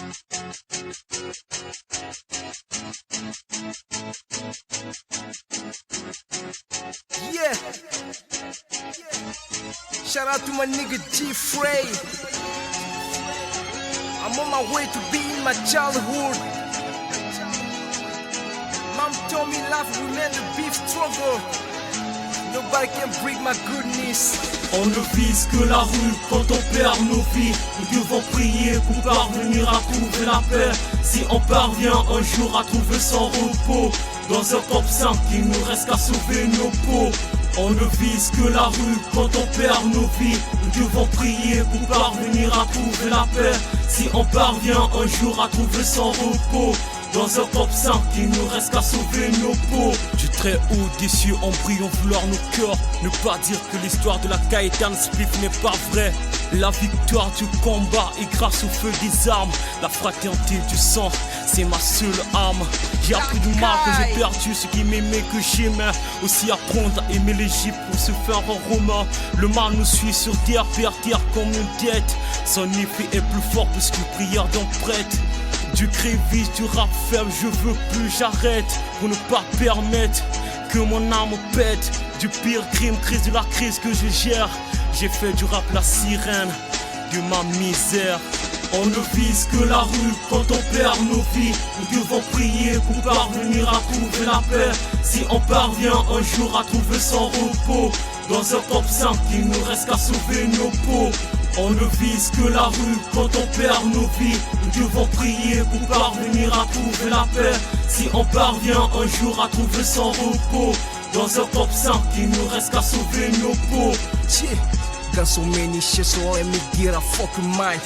Yeah. Shout out to my nigga G-Frey. I'm on my way to be in my childhood. Mom told me life remained a beef struggle. Nobody can break my goodness. On ne vise que la rue quand on perd nos vies. Nous devons prier pour parvenir à trouver la paix. Si on parvient un jour à trouver son repos dans un pop 5, il nous reste qu'à sauver nos peaux. On ne vise que la rue quand on perd nos vies. Nous devons prier pour parvenir à trouver la paix. Si on parvient un jour à trouver son repos dans un pop 5, il nous reste qu'à sauver nos peaux. Du très haut des cieux en brille en vouloir nos cœurs. Ne pas dire que l'histoire de la Caetane Spliff n'est pas vraie. La victoire du combat est grâce au feu des armes. La fraternité du sang, c'est ma seule âme. J'ai appris du mal que j'ai perdu, ce qui m'aimait que j'aimais. Aussi apprendre à aimer l'Égypte pour se faire un roman. Le mal nous suit sur terre, perd terre comme une dette. Son effet est plus fort plus que prière d'un prêtre. Du crévice, du rap faible, je veux plus, j'arrête. Pour ne pas permettre que mon âme pète. Du pire crime, crise de la crise que je gère. J'ai fait du rap la sirène de ma misère. On ne vise que la rue quand on perd nos vies. Nous devons prier pour parvenir à trouver la paix. Si on parvient un jour à trouver son repos dans un pop 5, il nous reste qu'à sauver nos peaux. On ne vise que la rue quand on perd nos vies. Nous devons prier pour parvenir à trouver la paix. Si on parvient un jour à trouver son repos dans un pop 5, il nous reste qu'à sauver nos peaux. Got so many shit, so let me get a fucking mic.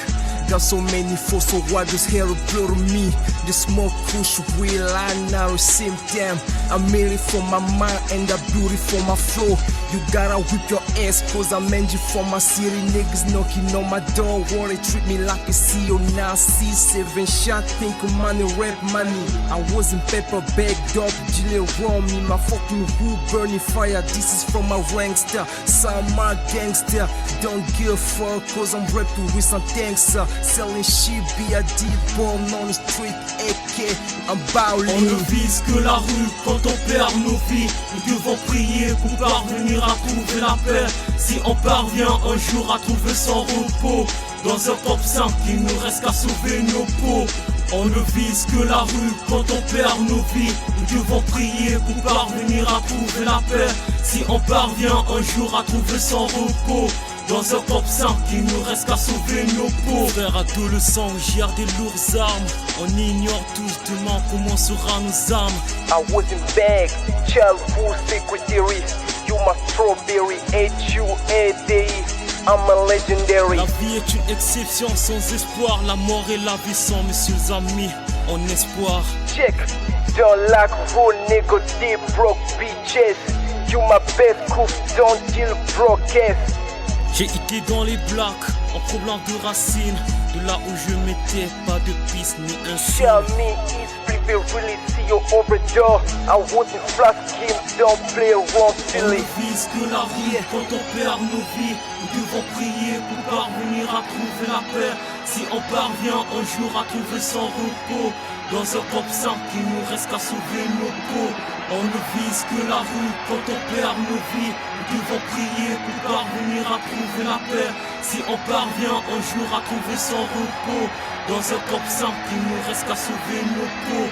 Got so many foes, so why does hell blow to me? The smoke push real, I now same time. I made it for my mind and the beauty for my flow. You gotta whip your ass, cause I'm engine for my city. Niggas knocking on my door, wanna treat me like a CEO. Now C7 shot, think of money, rap money. I was in paper bagged up, Gilly around me. My fucking hood burning fire, this is from my rankster. Some my gangster, don't give a fuck, cause I'm rapping with some tanks. Selling shit, be a deep bomb on the street, AK, I'm bowling. On ne vise que la rue quand on perd nos vies. Nous devons prier pour parvenir à trouver la paix. Si on parvient un jour à trouver son repos dans un pop 5, il nous reste qu'à sauver nos peaux. On ne vise que la rue quand on perd nos vies. Nous devons prier pour parvenir à trouver la paix. Si on parvient un jour à trouver son repos dans un pop 5, il nous reste qu'à sauver nos peaux. Frères adolescents, gère des lourdes armes. On ignore tous demain comment sera nos âmes. I was in bag, childhood secretary. You my strawberry, H-U-A-D. I'm a legendary. La vie est une exception sans espoir. La mort et la vie sont, messieurs amis, en espoir. Check, don't like real nigga, deep broke bitches. You my best cook, don't deal broke ass. J'ai été dans les blacks, en problème de racines. De là où je m'étais, pas de piste ni un son. Tell me, it's pretty really see you over there. I was in flash game, don't play around On silly. ne vise que la rue quand on perd nos vies. Nous devons prier pour parvenir à trouver la paix. Si on parvient un jour à trouver son repos dans un pop 5, il nous reste qu'à sauver nos peaux. On ne vise que la rue quand on perd nos vies. Nous devons prier pour parvenir à trouver la paix. Si on parvient un jour à trouver son repos dans un pop 5, il nous reste qu'à sauver nos peaux.